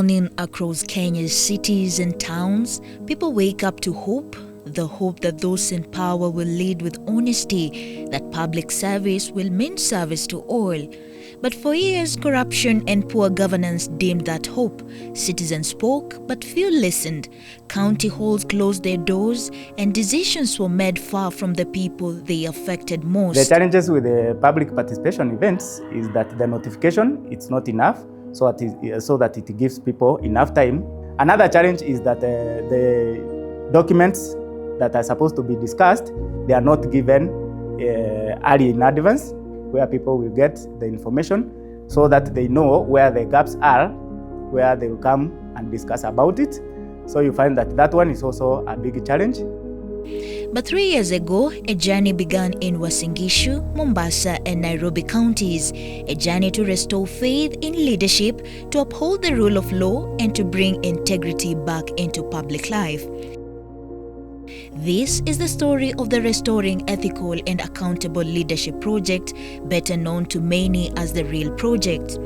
morning across Kenya's cities and towns, people wake up to hope, the hope that those in power will lead with honesty, that public service will mean service to all. But for years, corruption and poor governance dimmed that hope. Citizens spoke, but few listened. County halls closed their doors, and decisions were made far from the people they affected most. The challenges with the public participation events is that the notification it's not enough, so that it gives people enough time. Another challenge is that the documents that are supposed to be discussed, they are not given early in advance, where people will get the information so that they know where the gaps are, where they will come and discuss about it. So you find that one is also a big challenge. But 3 years ago, a journey began in Uasin Gishu, Mombasa and Nairobi counties, a journey to restore faith in leadership, to uphold the rule of law and to bring integrity back into public life. This is the story of the Restoring Ethical and Accountable Leadership Project, better known to many as the REAL Project.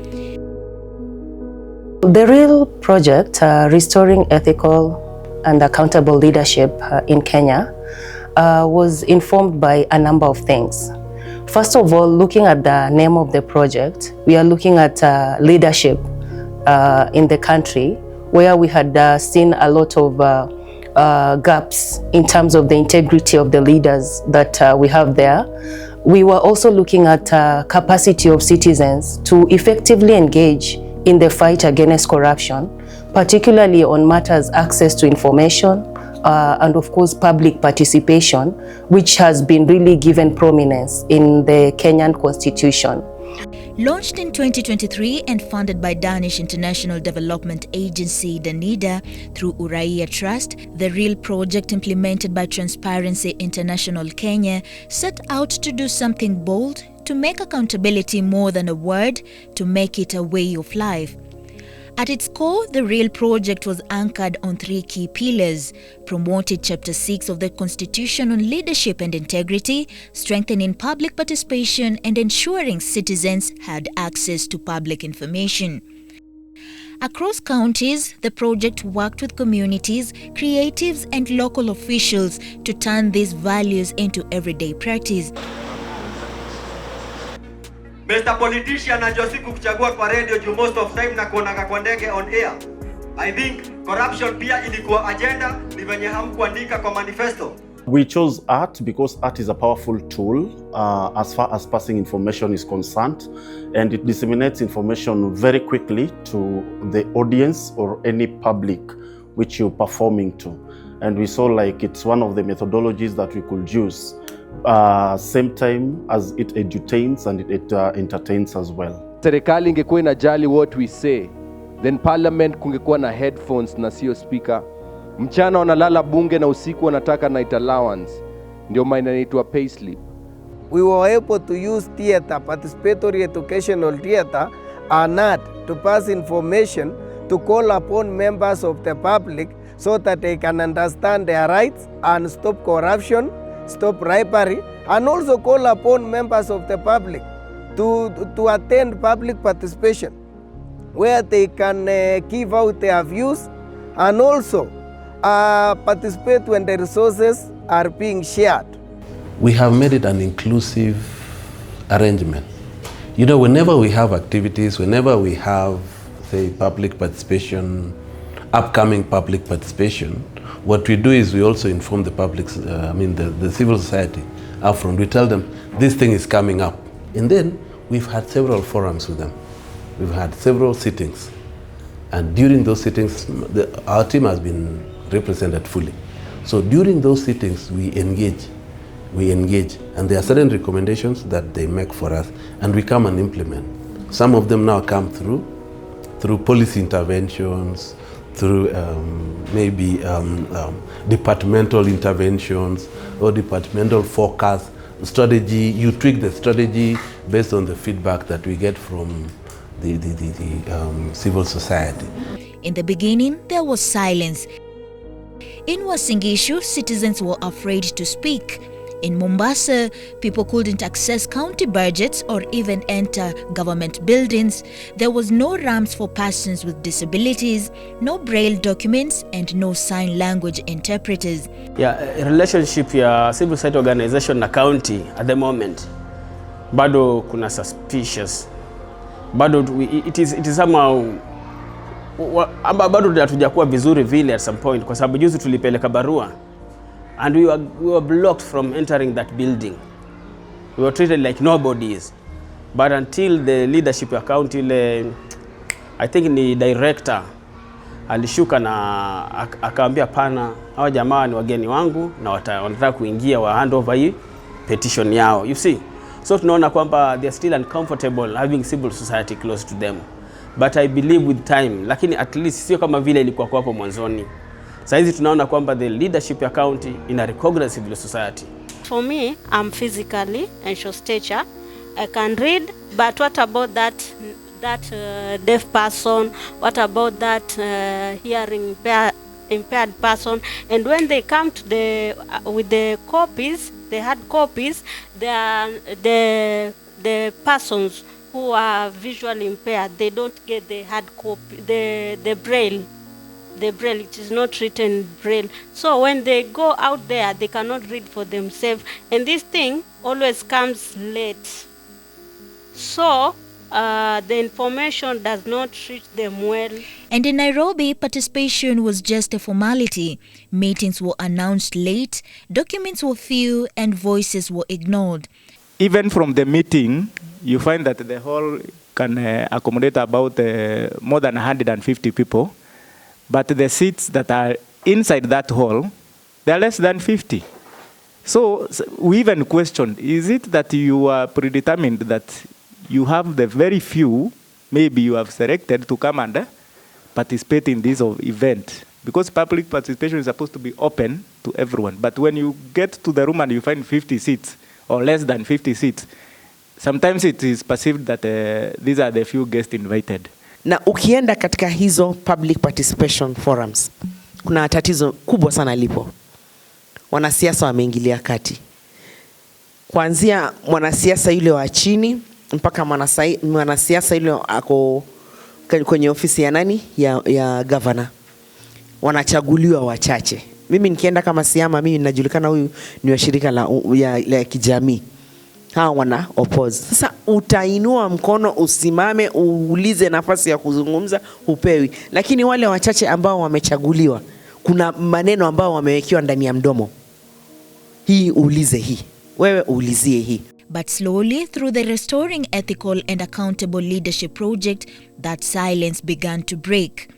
The REAL Project, Restoring Ethical and Accountable Leadership in Kenya, was informed by a number of things. First of all, looking at the name of the project, we are looking at leadership in the country, where we had seen a lot of gaps in terms of the integrity of the leaders that we have there. We were also looking at capacity of citizens to effectively engage in the fight against corruption, particularly on matters access to information and of course public participation, which has been really given prominence in the Kenyan Constitution. Launched in 2023 and funded by Danish International Development Agency DANIDA through Uraia Trust, the REAL Project, implemented by Transparency International Kenya, set out to do something bold, to make accountability more than a word, to make it a way of life. At its core, the REAL Project was anchored on 3 key pillars: promoted Chapter 6 of the Constitution on leadership and integrity, strengthening public participation, and ensuring citizens had access to public information. Across counties, the project worked with communities, creatives, and local officials to turn these values into everyday practice. Mr. Politician, najua siku kuchagua kwa radio juu most of time na kuonaga kwa ndege on air. I think corruption pia ilikuwa agenda, ni venye hamkuandika kwa manifesto. We chose art because art is a powerful tool as far as passing information is concerned, and it disseminates information very quickly to the audience or any public which you're performing to. And we saw like it's one of the methodologies that we could use same time as it edutains and it entertains as well. Serikali ingekuwa inajali what we say, then parliament kungekuwa na headphones na sio speaker. Mchana wanalala bunge na usiku wanataka night allowance. Ndio maana inaitwa payslip. We were able to use theater, participatory educational theater, and art to pass information to call upon members of the public so that they can understand their rights and stop corruption, stop bribery, and also call upon members of the public to attend public participation, where they can give out their views and also participate when the resources are being shared. We have made it an inclusive arrangement. You know, whenever we have activities, whenever we have, say, public participation, upcoming public participation, what we do is we also inform the public, the civil society upfront. We tell them this thing is coming up. And then we've had several forums with them. We've had several sittings. And during those sittings, our team has been represented fully. So during those sittings, we engage. And there are certain recommendations that they make for us, and we come and implement. Some of them now come through policy interventions, through maybe departmental interventions or departmental forecast strategy. You tweak the strategy based on the feedback that we get from the civil society. In the beginning, there was silence. In Uasin Gishu, citizens were afraid to speak. In Mombasa, people couldn't access county budgets or even enter government buildings. There was no ramps for persons with disabilities, no braille documents, and no sign language interpreters. Yeah, relationship ya civil society organization na county at the moment bado kuna suspicious. Bado it is somehow bado hatujakuwa vizuri vile at some point, kwa sababu juzi tulipeleka barua and we were blocked from entering that building. We were treated like nobodies. But until the leadership ya county, I think ni director alishuka na akaambia pana, hawa jamaa ni wageni wangu na wanataka kuingia wa hand over hii petition yao. You see? So tunaona kwamba they are still uncomfortable having civil society close to them. But I believe with time, lakini at least sio kama vile ilikuwa kwa hapo mwanzoni. Sasa hizi tunaona kwamba the leadership ya county ina recognize civil society. For me, I'm physically and short stature. I can read, but what about that deaf person? What about that hearing impaired person? And when they come to with the copies, the hard copies, the persons who are visually impaired, they don't get the hard copy, the braille. The braille, it is not written braille. So when they go out there, they cannot read for themselves. And this thing always comes late. So the information does not reach them well. And in Nairobi, participation was just a formality. Meetings were announced late, documents were few, and voices were ignored. Even from the meeting, you find that the hall can accommodate about more than 150 people. But the seats that are inside that hall, they are less than 50. So we even questioned, is it that you are predetermined that you have the very few, maybe you have selected to come and participate in this event? Because public participation is supposed to be open to everyone. But when you get to the room and you find 50 seats or less than 50 seats, sometimes it is perceived that these are the few guests invited. Na ukienda katika hizo public participation forums, kuna tatizo kubwa sana lipo. Wanasiasa wameingilia kati. Kuanzia mwanasiasa yule wa chini mpaka mwanasiasa yule ako kwenye ofisi ya nani ya governor. Wanachaguliwa wachache. Mimi nikienda kama Siama, mimi ninajulikana huyu ni wa shirika la kijamii. Hawa wana oppose. Sasa utainua mkono usimame uulize nafasi ya kuzungumza hupewi. Lakini wale wachache ambao wamechaguliwa, kuna maneno ambao wamewekewa ndani ya mdomo. Hii uulize hii. Wewe uulizie hii. But slowly, through the Restoring Ethical and Accountable Leadership project, that silence began to break.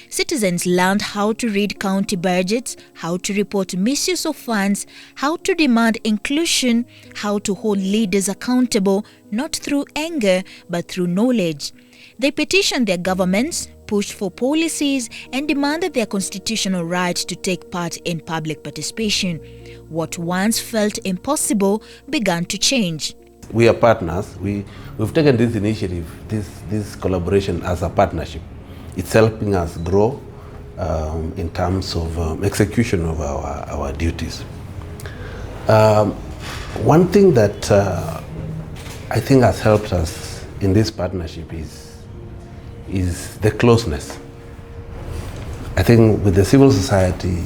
Citizens learned how to read county budgets, how to report misuse of funds, how to demand inclusion, how to hold leaders accountable, not through anger, but through knowledge. They petitioned their governments, pushed for policies, and demanded their constitutional right to take part in public participation. What once felt impossible began to change. We are partners. We've taken this initiative, this collaboration as a partnership. It's helping us grow in terms of execution of our duties. One thing that I think has helped us in this partnership is the closeness. I think with the civil society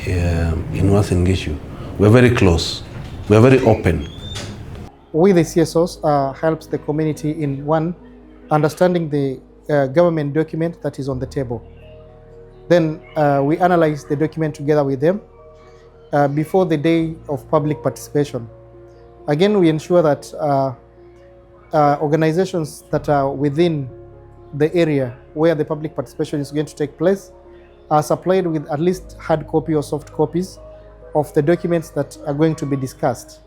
in Uasin Gishu, we're very close, we're very open. We, the CSOs, helps the community in one, understanding the government document that is on the table. Then we analyze the document together with them before the day of public participation. Again, we ensure that organizations that are within the area where the public participation is going to take place are supplied with at least hard copy or soft copies of the documents that are going to be discussed.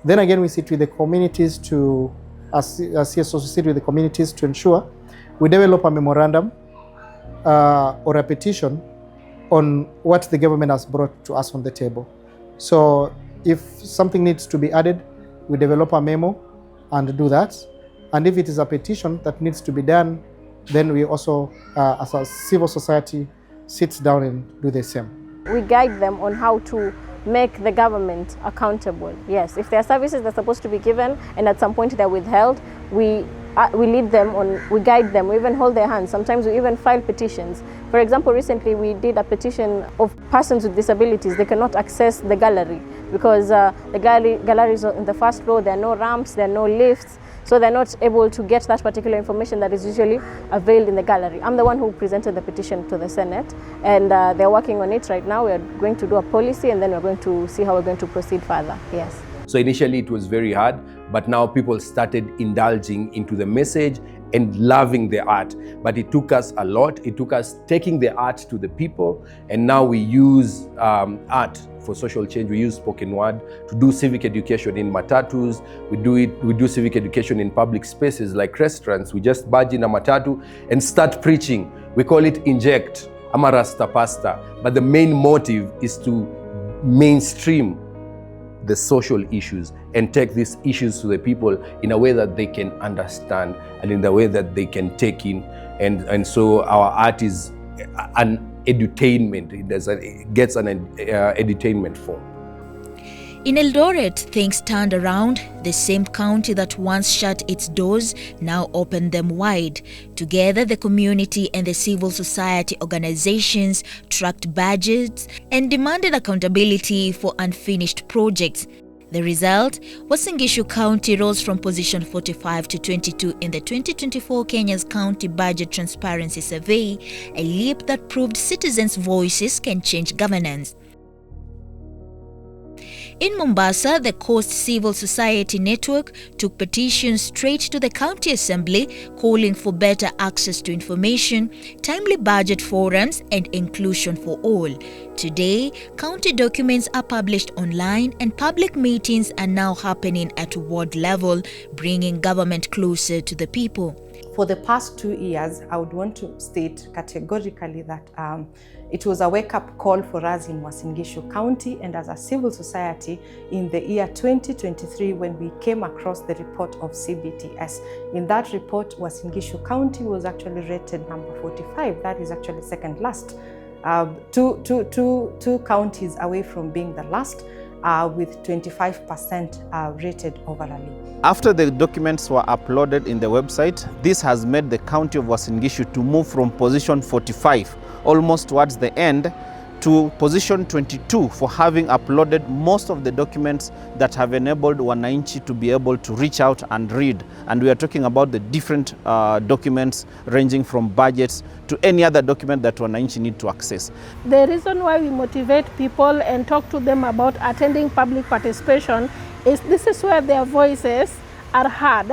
Then again, we sit with the communities as CSOs, we sit with the communities to ensure we develop a memorandum or a petition on what the government has brought to us on the table. So if something needs to be added, we develop a memo and do that. And if it is a petition that needs to be done, then we also, as a civil society, sit down and do the same. We guide them on how to make the government accountable. Yes, if there are services that are supposed to be given and at some point they're withheld, we lead them on, we guide them, we even hold their hands. Sometimes we even file petitions. For example, recently we did a petition of persons with disabilities. They cannot access the gallery because the gallery is in the first floor, there are no ramps, there are no lifts, so they're not able to get that particular information that is usually availed in the gallery. I'm the one who presented the petition to the Senate, and they're working on it right now. We're going to do a policy, and then we're going to see how we're going to proceed further. Yes. So initially it was very hard, but now people started indulging into the message and loving the art. But it took us a lot. It took us taking the art to the people, and now we use art for social change. We use spoken word to do civic education in matatus. We do civic education in public spaces like restaurants. We just badge in a matatu and start preaching. We call it inject, ama rasta pasta. But the main motive is to mainstream the social issues and take these issues to the people in a way that they can understand and in the way that they can take in. And so our art is an edutainment. It gets an edutainment form. In Eldoret, things turned around. The same county that once shut its doors now opened them wide. Together, the community and the civil society organizations tracked budgets and demanded accountability for unfinished projects. The result, Uasin Gishu County rose from position 45 to 22 in the 2024 Kenya's County Budget Transparency Survey, a leap that proved citizens' voices can change governance. In Mombasa, the Coast Civil Society Network took petitions straight to the County Assembly calling for better access to information, timely budget forums, and inclusion for all. Today, county documents are published online and public meetings are now happening at ward level, bringing government closer to the people. For the past 2 years, I would want to state categorically that it was a wake-up call for us in Uasin Gishu County and as a civil society in the year 2023 when we came across the report of CBTS. In that report, Uasin Gishu County was actually rated number 45. That is actually second last. Two counties away from being the last, with 25% rated overall. After the documents were uploaded in the website, this has made the county of Uasin Gishu to move from position 45, almost towards the end, to position 22 for having uploaded most of the documents that have enabled Wananchi to be able to reach out and read. And we are talking about the different documents ranging from budgets to any other document that Wananchi need to access. The reason why we motivate people and talk to them about attending public participation is this is where their voices are heard,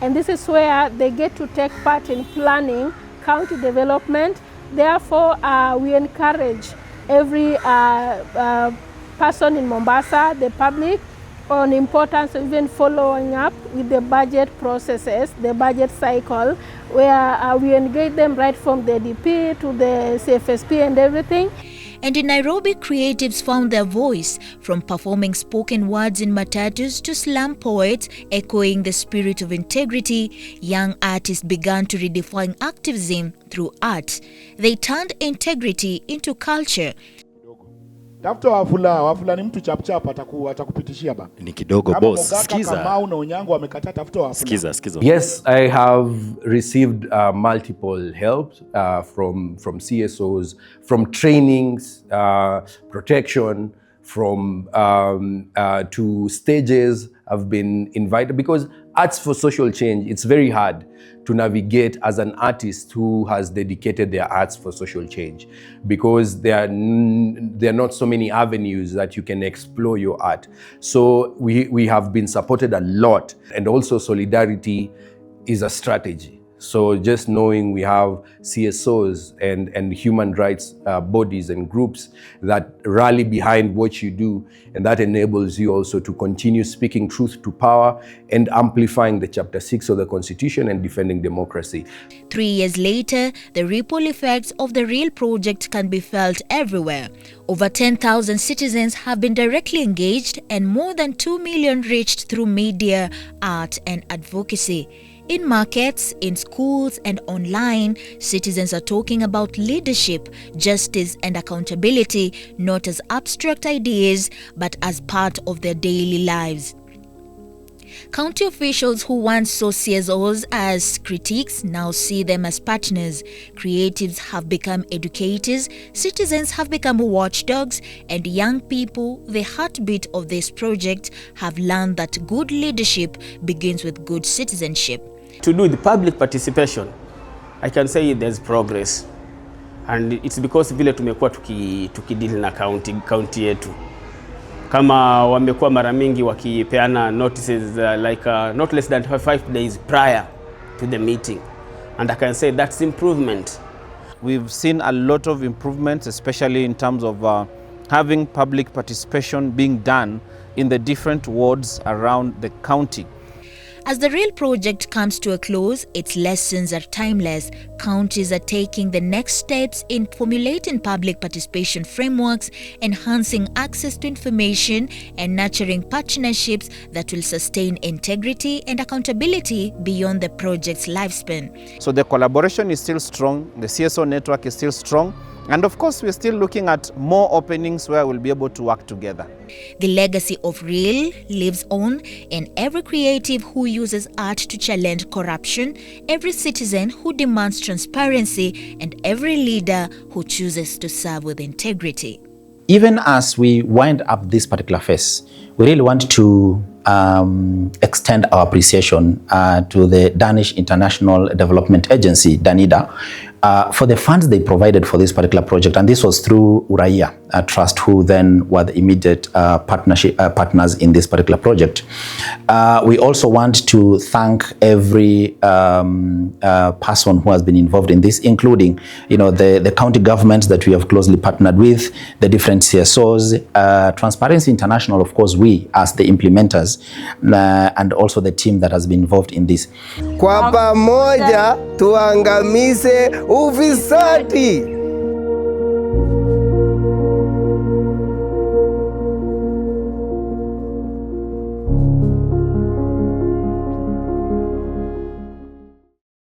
and this is where they get to take part in planning county development. Therefore, we encourage every person in Mombasa, the public, on importance of even following up with the budget processes, the budget cycle, where we engage them right from the DP to the CFSP and everything. And in Nairobi, creatives found their voice, from performing spoken words in matatus to slam poets echoing the spirit of integrity. Young artists began to redefine activism through art. They turned integrity into culture. Tafuta wafula ni mtu chap atakupitishia ba. Ni kidogo boss. Sikiza. Kama una Onyango wamekataa tafuta wafula. Sikiza. Yes, I have received multiple help from CSOs, from trainings, protection, from to stages. I've been invited because arts for social change, it's very hard to navigate as an artist who has dedicated their arts for social change, because there are not so many avenues that you can explore your art. So we have been supported a lot, and also solidarity is a strategy. So just knowing we have CSOs and human rights bodies and groups that rally behind what you do, and that enables you also to continue speaking truth to power and amplifying the Chapter 6 of the Constitution and defending democracy. 3 years later, the ripple effects of the real project can be felt everywhere. Over 10,000 citizens have been directly engaged and more than 2 million reached through media, art and advocacy. In markets, in schools, and online, citizens are talking about leadership, justice, and accountability not as abstract ideas, but as part of their daily lives. County officials who once saw CSOs as critics now see them as partners. Creatives have become educators, citizens have become watchdogs, and young people, the heartbeat of this project, have learned that good leadership begins with good citizenship. To do the public participation, I can say there's progress. And it's because vile tumekuwa tukideal na county yetu. Kama wamekuwa mara mingi wakipeana notices not less than 5 days prior to the meeting. And I can say that's improvement. We've seen a lot of improvements, especially in terms of having public participation being done in the different wards around the county. As the real project comes to a close, its lessons are timeless. Counties are taking the next steps in formulating public participation frameworks, enhancing access to information, and nurturing partnerships that will sustain integrity and accountability beyond the project's lifespan. So the collaboration is still strong, the CSO network is still strong, and of course we're still looking at more openings where we'll be able to work together. The legacy of REAL lives on, and every creative who uses art to challenge corruption, every citizen who demands transparency, and every leader who chooses to serve with integrity. Even as we wind up this particular phase, we really want to extend our appreciation to the Danish International Development Agency, DANIDA, for the funds they provided for this particular project. And this was through Uraia Trust, who then were the immediate partners in this particular project. We also want to thank every person who has been involved in this, including the county governments that we have closely partnered with, the different CSOs, Transparency International, of course, we as the implementers, and also the team that has been involved in this. Kwa pamoja tuangamize ufisadi.